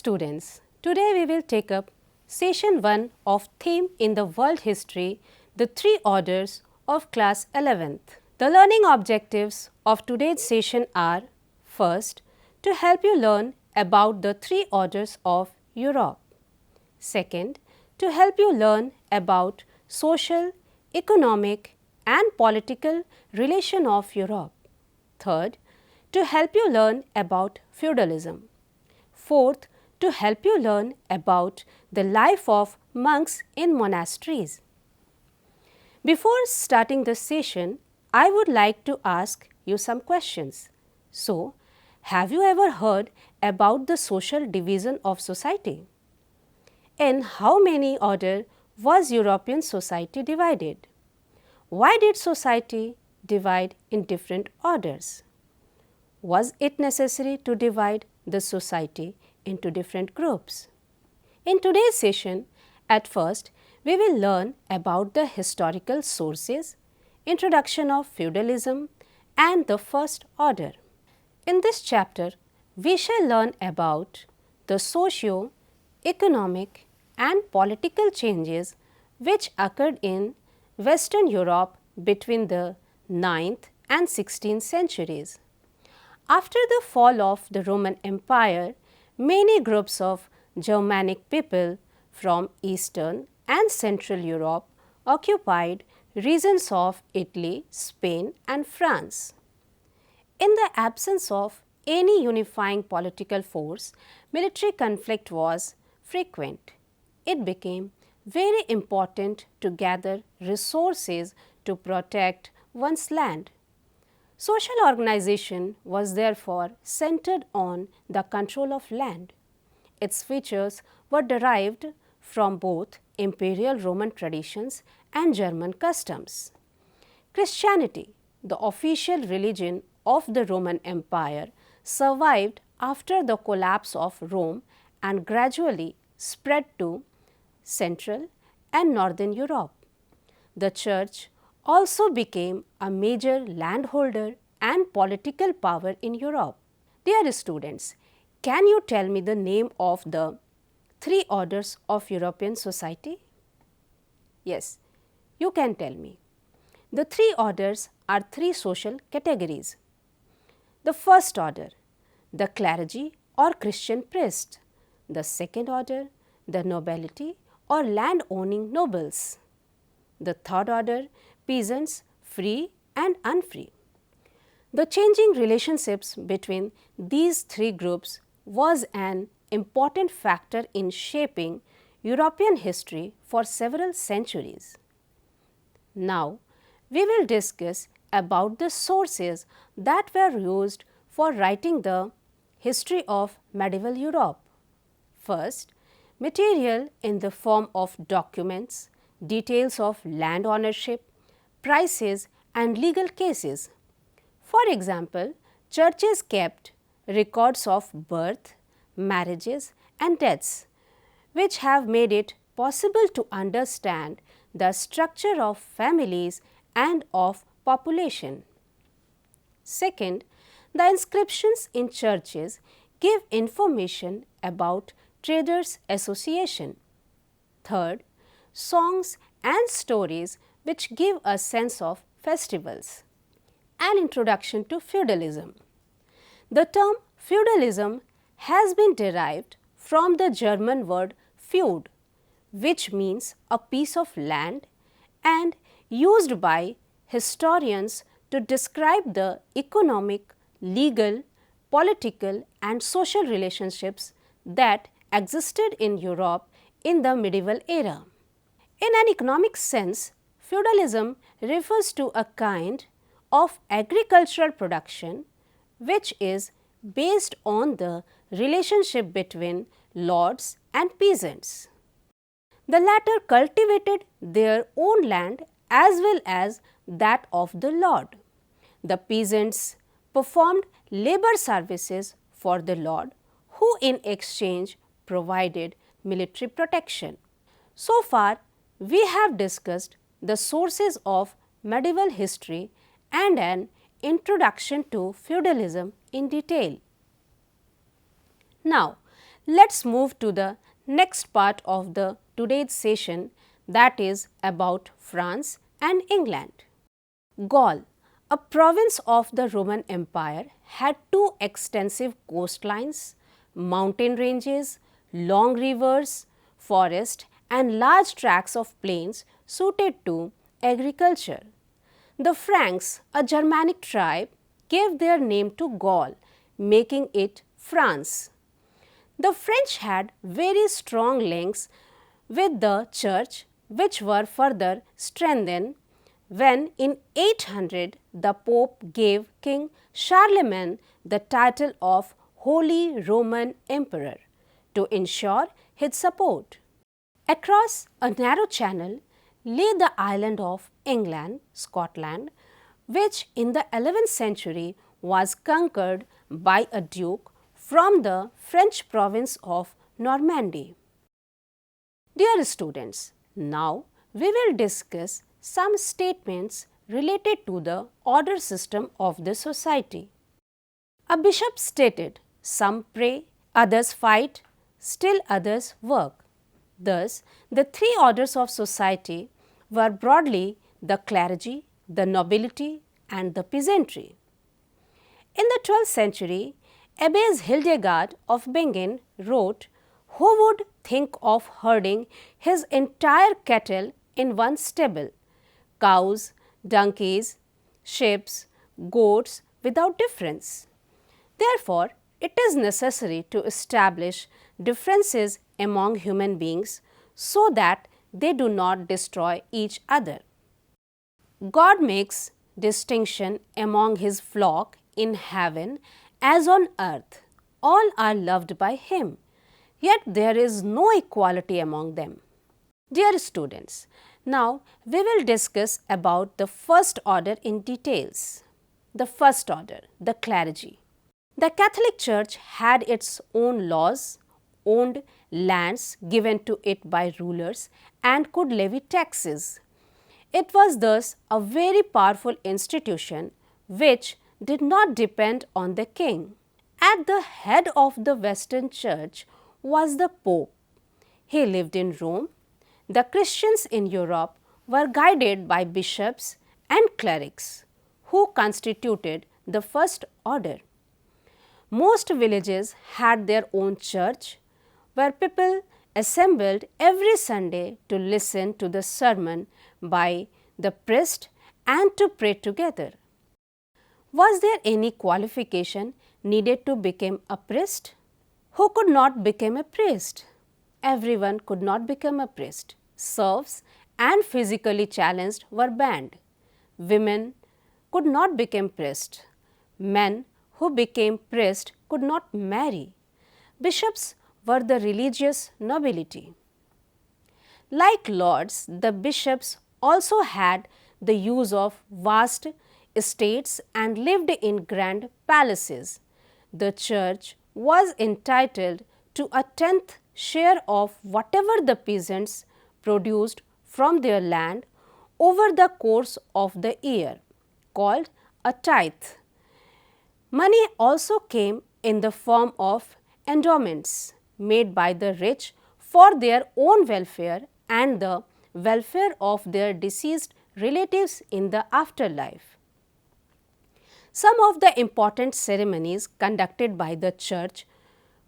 students, today we will take up session 1 of theme in the world history, the three orders of class 11th. The learning objectives of today's session are: first, to help you learn about the three orders of Europe. Second, to help you learn about social, economic and political relation of Europe. Third, to help you learn about feudalism. Fourth, to help you learn about the life of monks in monasteries. Before starting this session, I would like to ask you some questions. So, have you ever heard about the social division of society? In how many orders was European society divided? Why did society divide in different orders? Was it necessary to divide the society into different groups? In today's session, at first, we will learn about the historical sources, introduction of feudalism and the first order. In this chapter, we shall learn about the socio-economic and political changes which occurred in Western Europe between the 9th and 16th centuries. After the fall of the Roman Empire, many groups of Germanic people from Eastern and Central Europe occupied regions of Italy, Spain and France. In the absence of any unifying political force, military conflict was frequent. It became very important to gather resources to protect one's land. Social organization was therefore centered on the control of land. Its features were derived from both imperial Roman traditions and German customs. Christianity, the official religion of the Roman Empire, survived after the collapse of Rome and gradually spread to Central and Northern Europe. The Church also became a major landholder and political power in Europe. Dear students, can you tell me the name of the three orders of European society? Yes, you can tell me. The three orders are three social categories. The first order, the clergy or Christian priest. The second order, the nobility or land-owning nobles. The third order, peasants, free and unfree. The changing relationships between these three groups was an important factor in shaping European history for several centuries. Now, we will discuss about the sources that were used for writing the history of medieval Europe. First, material in the form of documents, details of land ownership, prices and legal cases. For example, churches kept records of birth, marriages and deaths, which have made it possible to understand the structure of families and of population. Second, the inscriptions in churches give information about traders' association. Third, songs and stories which give a sense of festivals. An introduction to feudalism. The term feudalism has been derived from the German word feud, which means a piece of land, and used by historians to describe the economic, legal, political and social relationships that existed in Europe in the medieval era. In an economic sense, feudalism refers to a kind of agricultural production which is based on the relationship between lords and peasants. The latter cultivated their own land as well as that of the lord. The peasants performed labor services for the lord, who in exchange provided military protection. So far, we have discussed the sources of medieval history and an introduction to feudalism in detail. Now, Let's move to the next part of the today's session, that is about France and England. Gaul, a province of the Roman Empire, had two extensive coastlines, mountain ranges, long rivers, forest and large tracts of plains suited to agriculture. The Franks, a Germanic tribe, gave their name to Gaul, making it France. The French had very strong links with the church, which were further strengthened when in 800 the Pope gave King Charlemagne the title of Holy Roman Emperor to ensure his support. Across a narrow channel lay the island of England, Scotland, which in the 11th century was conquered by a duke from the French province of Normandy. Dear students, now we will discuss some statements related to the order system of the society. A bishop stated, "Some pray, others fight, still others work." Thus, the three orders of society were broadly the clergy, the nobility and the peasantry. In the 12th century, Abbess Hildegard of Bingen wrote, "Who would think of herding his entire cattle in one stable, cows, donkeys, sheep, goats without difference?" Therefore, it is necessary to establish differences among human beings so that they do not destroy each other. God makes distinction among his flock in heaven as on earth. All are loved by him, yet there is no equality among them. Dear students, now we will discuss about the first order in details. The first order, the clergy. The Catholic Church had its own laws, owned lands given to it by rulers and could levy taxes. It was thus a very powerful institution which did not depend on the king. At the head of the Western Church was the Pope. He lived in Rome. The Christians in Europe were guided by bishops and clerics who constituted the first order. Most villages had their own church where people assembled every Sunday to listen to the sermon by the priest and to pray together. Was there any qualification needed to become a priest? Who could not become a priest? Everyone could not become a priest. Serfs and physically challenged were banned. Women could not become priests. Men who became priests could not marry. Bishops were the religious nobility. Like lords, the bishops also had the use of vast estates and lived in grand palaces. The church was entitled to a tenth share of whatever the peasants produced from their land over the course of the year, called a tithe. Money also came in the form of endowments made by the rich for their own welfare and the welfare of their deceased relatives in the afterlife. Some of the important ceremonies conducted by the church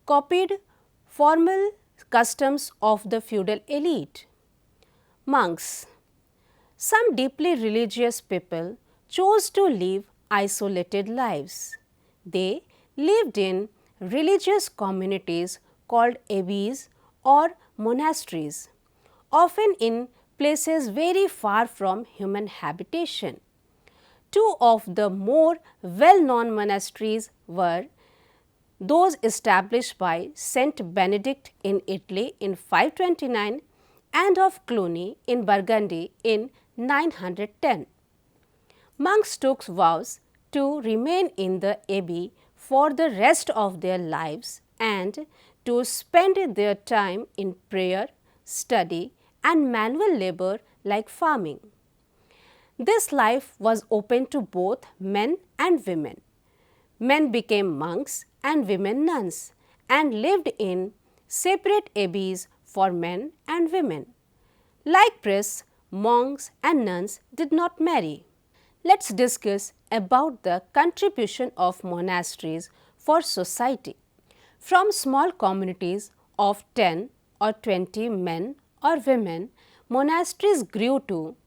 copied formal customs of the feudal elite. Monks. Some deeply religious people chose to live isolated lives. They lived in religious communities called abbeys or monasteries, often in places very far from human habitation. Two of the more well-known monasteries were those established by Saint Benedict in Italy in 529 and of Cluny in Burgundy in 910. Monks took vows to remain in the abbey for the rest of their lives and to spend their time in prayer, study and manual labor like farming. This life was open to both men and women. Men became monks and women nuns and lived in separate abbeys for men and women. Like priests, monks and nuns did not marry. Let's discuss about the contribution of monasteries for society. From small communities of 10 or 20 men or women, monasteries grew to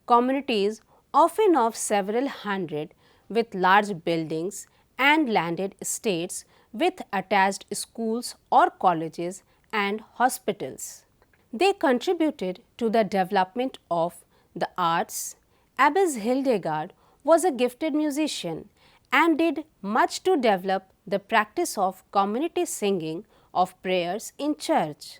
communities often of several hundred with large buildings and landed estates with attached schools or colleges and hospitals. They contributed to the development of the arts. Abbess Hildegard was a gifted musician and did much to develop the practice of community singing of prayers in church.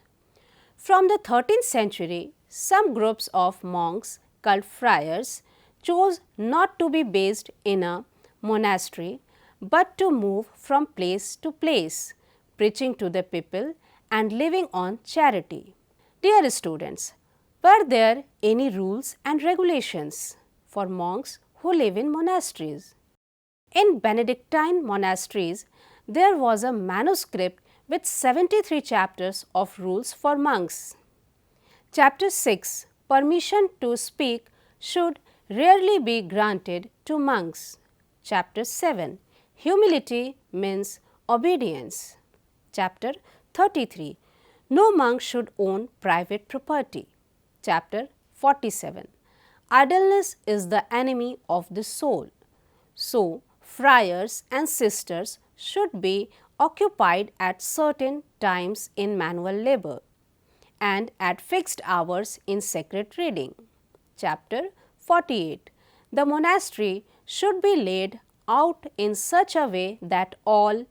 From the 13th century, some groups of monks called friars chose not to be based in a monastery but to move from place to place, preaching to the people and living on charity. Dear students, were there any rules and regulations for monks who live in monasteries? In Benedictine monasteries, there was a manuscript with 73 chapters of rules for monks. Chapter 6, Permission to speak should rarely be granted to monks. Chapter 7, Humility means obedience. Chapter 33, No monk should own private property. Chapter 47, Idleness is the enemy of the soul. So, friars and sisters should be occupied at certain times in manual labor and at fixed hours in sacred reading. Chapter 48, The monastery should be laid out in such a way that all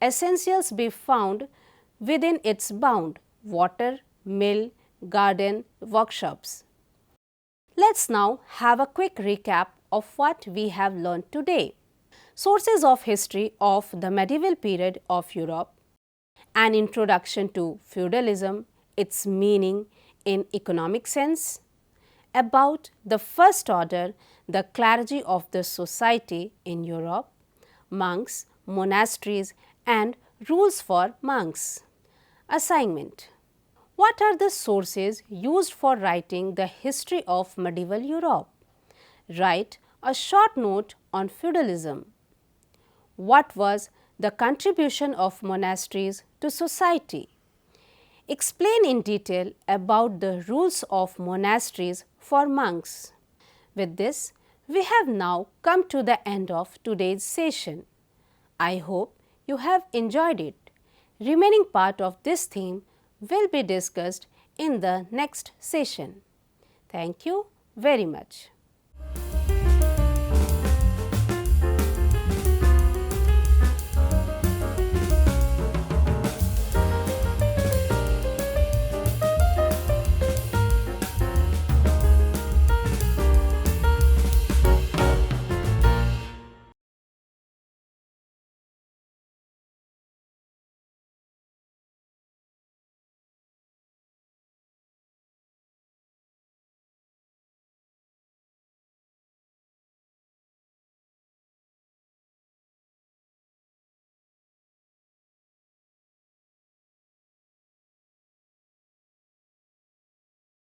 essentials be found within its bound: water, mill, garden, workshops. Let's now have a quick recap of what we have learned today. Sources of history of the medieval period of Europe, an introduction to feudalism, its meaning in economic sense, about the first order, the clergy of the society in Europe, monks, monasteries and rules for monks. Assignment: What are the sources used for writing the history of medieval Europe? Write a short note on feudalism. What was the contribution of monasteries to society? Explain in detail about the rules of monasteries for monks. With this, we have now come to the end of today's session. I hope you have enjoyed it. Remaining part of this theme will be discussed in the next session. Thank you very much.